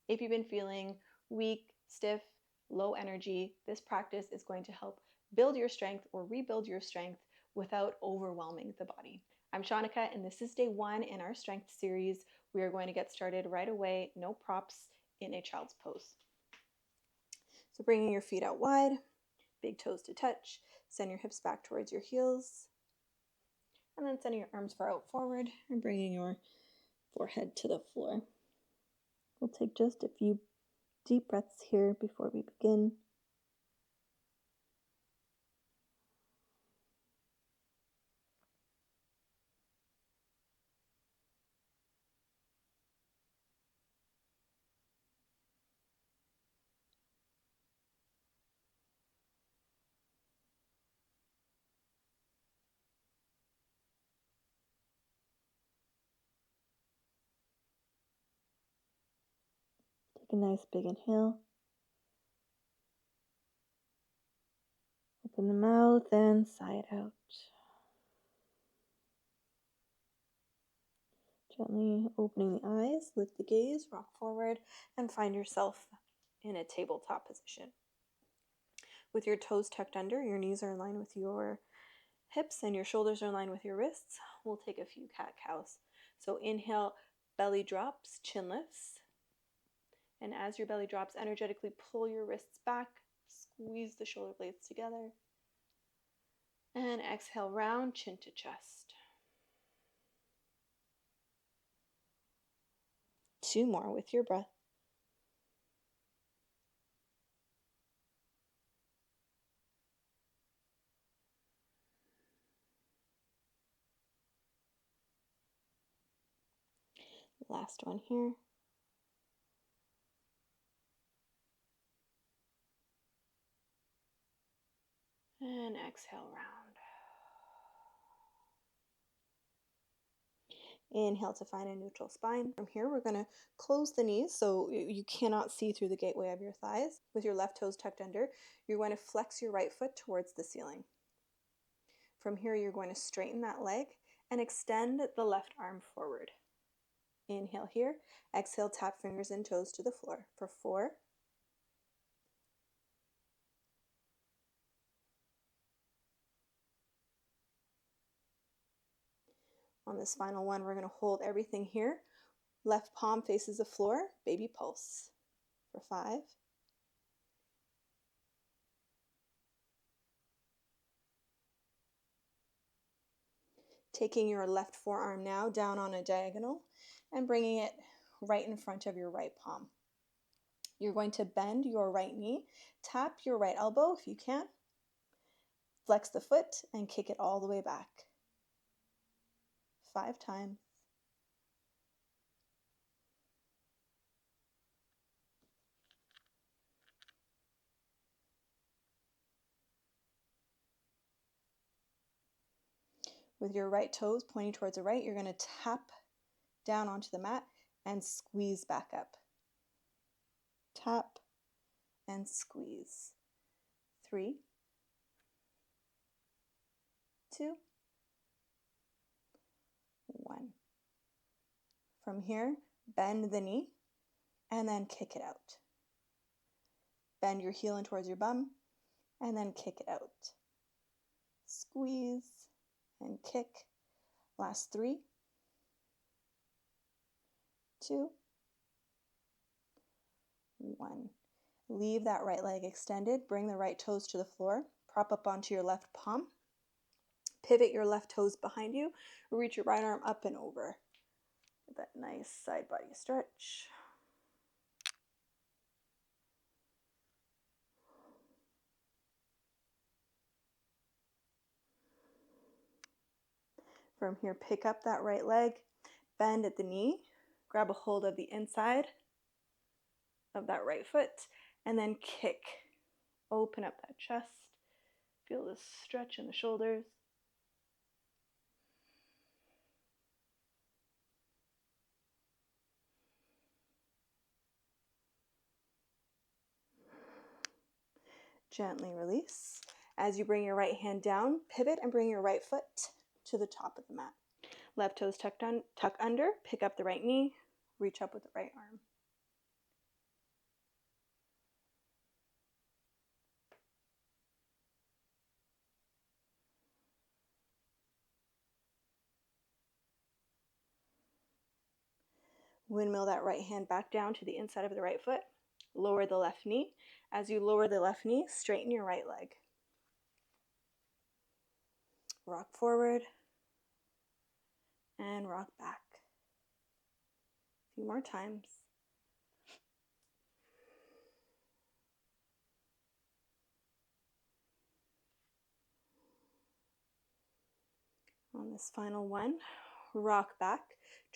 If you've been feeling weak, stiff, low energy, this practice is going to help build your strength or rebuild your strength without overwhelming the body. I'm Shaunneka, and this is day 1 in our strength series. We are going to get started right away, no props, in a child's pose. So bringing your feet out wide, big toes to touch, send your hips back towards your heels, and then sending your arms far out forward and bringing your forehead to the floor. We'll take just a few deep breaths here before we begin. Take a nice big inhale. Open the mouth and sigh it out. Gently opening the eyes, lift the gaze, rock forward, and find yourself in a tabletop position. With your toes tucked under, your knees are in line with your hips and your shoulders are in line with your wrists. We'll take a few cat-cows. So inhale, belly drops, chin lifts. And as your belly drops, energetically pull your wrists back, squeeze the shoulder blades together. And exhale, round, chin to chest. 2 more with your breath. Last one here. And exhale, round. Inhale to find a neutral spine. From here, we're going to close the knees so you cannot see through the gateway of your thighs. With your left toes tucked under, you're going to flex your right foot towards the ceiling. From here, you're going to straighten that leg and extend the left arm forward. Inhale here. Exhale, tap fingers and toes to the floor for 4. On this final one, we're going to hold everything here. Left palm faces the floor, baby pulse for 5. Taking your left forearm now down on a diagonal and bringing it right in front of your right palm. You're going to bend your right knee, tap your right elbow if you can, flex the foot and kick it all the way back. 5 times. With your right toes pointing towards the right, you're going to tap down onto the mat and squeeze back up. Tap and squeeze. 3, 2, 1. From here, bend the knee and then kick it out. Bend your heel in towards your bum and then kick it out. Squeeze and kick. Last 3, 2, 1. Leave that right leg extended. Bring the right toes to the floor. Prop up onto your left palm. Pivot your left toes behind you. Reach your right arm up and over. Get that nice side body stretch. From here, pick up that right leg, bend at the knee, grab a hold of the inside of that right foot, and then kick. Open up that chest. Feel this stretch in the shoulders. Gently release. As you bring your right hand down, pivot and bring your right foot to the top of the mat. Left toes tuck under, pick up the right knee, reach up with the right arm. Windmill that right hand back down to the inside of the right foot. Lower the left knee. As you lower the left knee, straighten your right leg. Rock forward and rock back. A few more times. On this final one, rock back.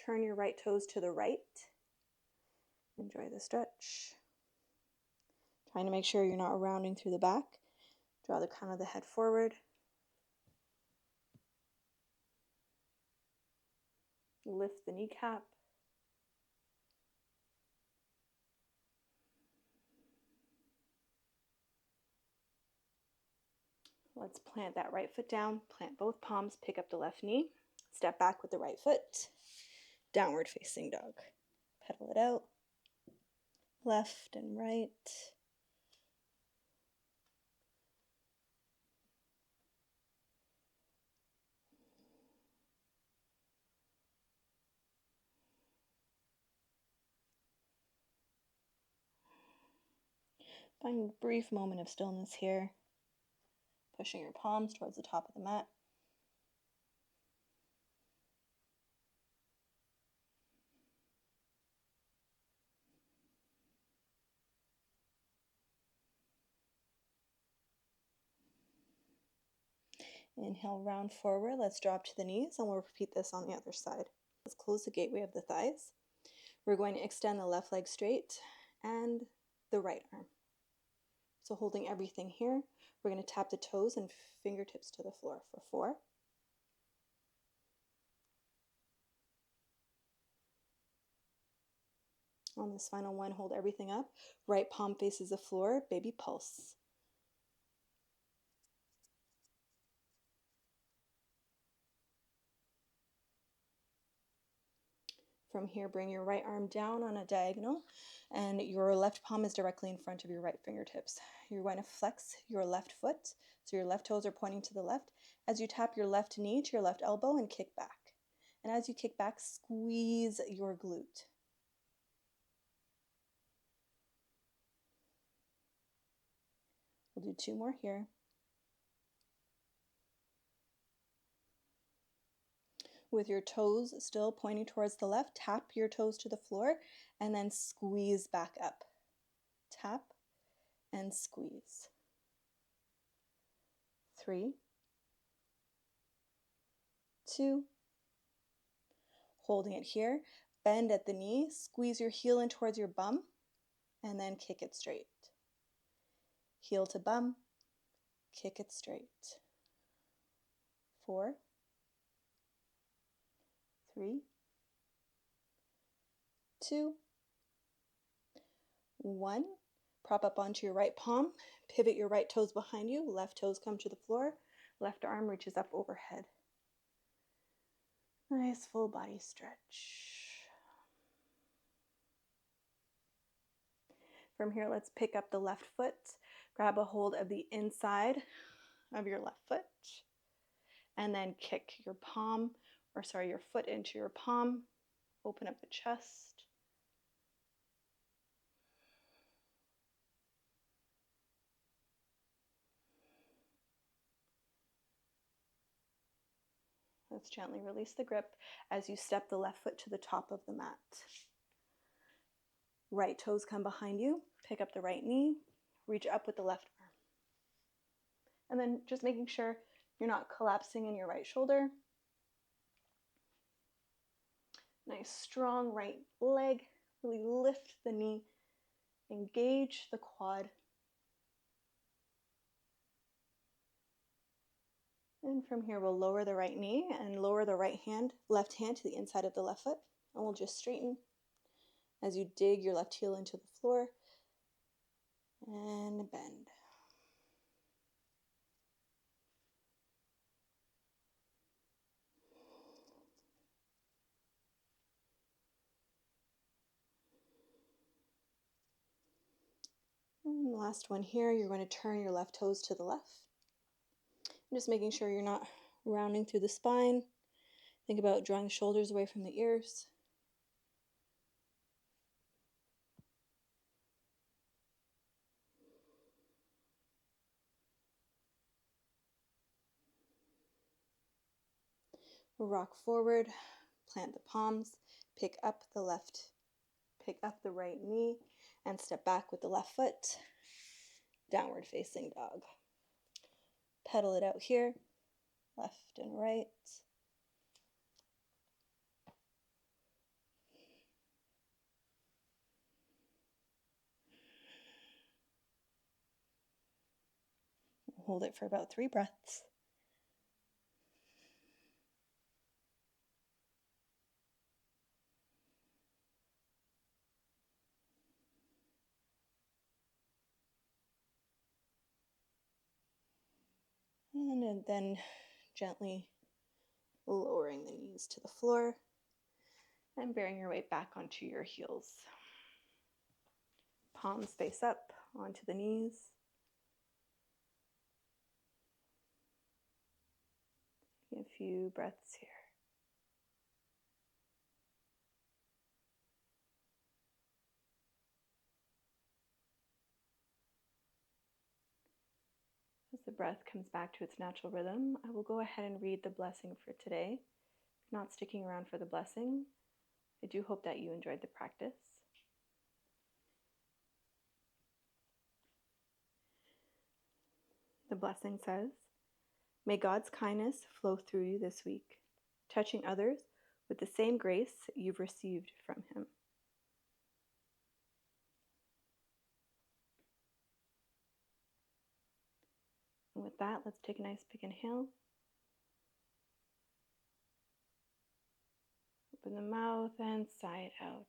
Turn your right toes to the right. Enjoy the stretch. Trying to make sure you're not rounding through the back. Draw the crown of the head forward. Lift the kneecap. Let's plant that right foot down. Plant both palms. Pick up the left knee. Step back with the right foot. Downward facing dog. Pedal it out. Left and right. Find a brief moment of stillness here. Pushing your palms towards the top of the mat. Inhale, round forward. Let's drop to the knees, and we'll repeat this on the other side. Let's close the gateway of the thighs. We're going to extend the left leg straight and the right arm. So holding everything here, we're going to tap the toes and fingertips to the floor for 4. On this final one, hold everything up. Right palm faces the floor, baby pulse. From here, bring your right arm down on a diagonal, and your left palm is directly in front of your right fingertips. You're going to flex your left foot, so your left toes are pointing to the left. As you tap your left knee to your left elbow and kick back. And as you kick back, squeeze your glute. We'll do 2 more here. With your toes still pointing towards the left, tap your toes to the floor and then squeeze back up. Tap and squeeze. 3, 2, holding it here. Bend at the knee, squeeze your heel in towards your bum, and then kick it straight. Heel to bum, kick it straight. 4, 3, 2, 1. Prop up onto your right palm. Pivot your right toes behind you. Left toes come to the floor. Left arm reaches up overhead. Nice full body stretch. From here, let's pick up the left foot. Grab a hold of the inside of your left foot. And then kick your your foot into your palm. Open up the chest. Let's gently release the grip as you step the left foot to the top of the mat. Right toes come behind you. Pick up the right knee. Reach up with the left arm. And then just making sure you're not collapsing in your right shoulder. Nice strong right leg. Really lift the knee. Engage the quad. And from here, we'll lower the right knee and lower the left hand to the inside of the left foot. And we'll just straighten as you dig your left heel into the floor and bend. And the last one here, you're going to turn your left toes to the left. And just making sure you're not rounding through the spine. Think about drawing the shoulders away from the ears. Rock forward, plant the palms, pick up the right knee, and step back with the left foot. Downward facing dog. Pedal it out here, left and right. Hold it for about 3 breaths. And then gently lowering the knees to the floor and bearing your weight back onto your heels. Palms face up onto the knees. A few breaths here. As the breath comes back to its natural rhythm, I will go ahead and read the blessing for today. If not sticking around for the blessing, I do hope that you enjoyed the practice. The blessing says, "May God's kindness flow through you this week, touching others with the same grace you've received from Him." And with that, let's take a nice big inhale. Open the mouth and sigh it out.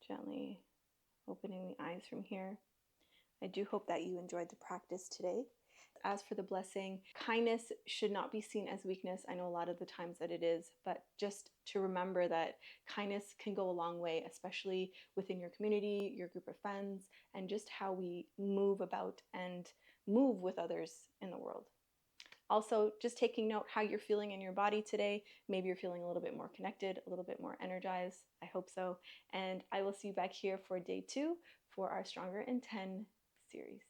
Gently opening the eyes from here. I do hope that you enjoyed the practice today. As for the blessing, kindness should not be seen as weakness. I know a lot of the times that it is, but just to remember that kindness can go a long way, especially within your community, your group of friends, and just how we move about and move with others in the world. Also, just taking note how you're feeling in your body today. Maybe you're feeling a little bit more connected, a little bit more energized. I hope so. And I will see you back here for day 2 for our Stronger in 10 series.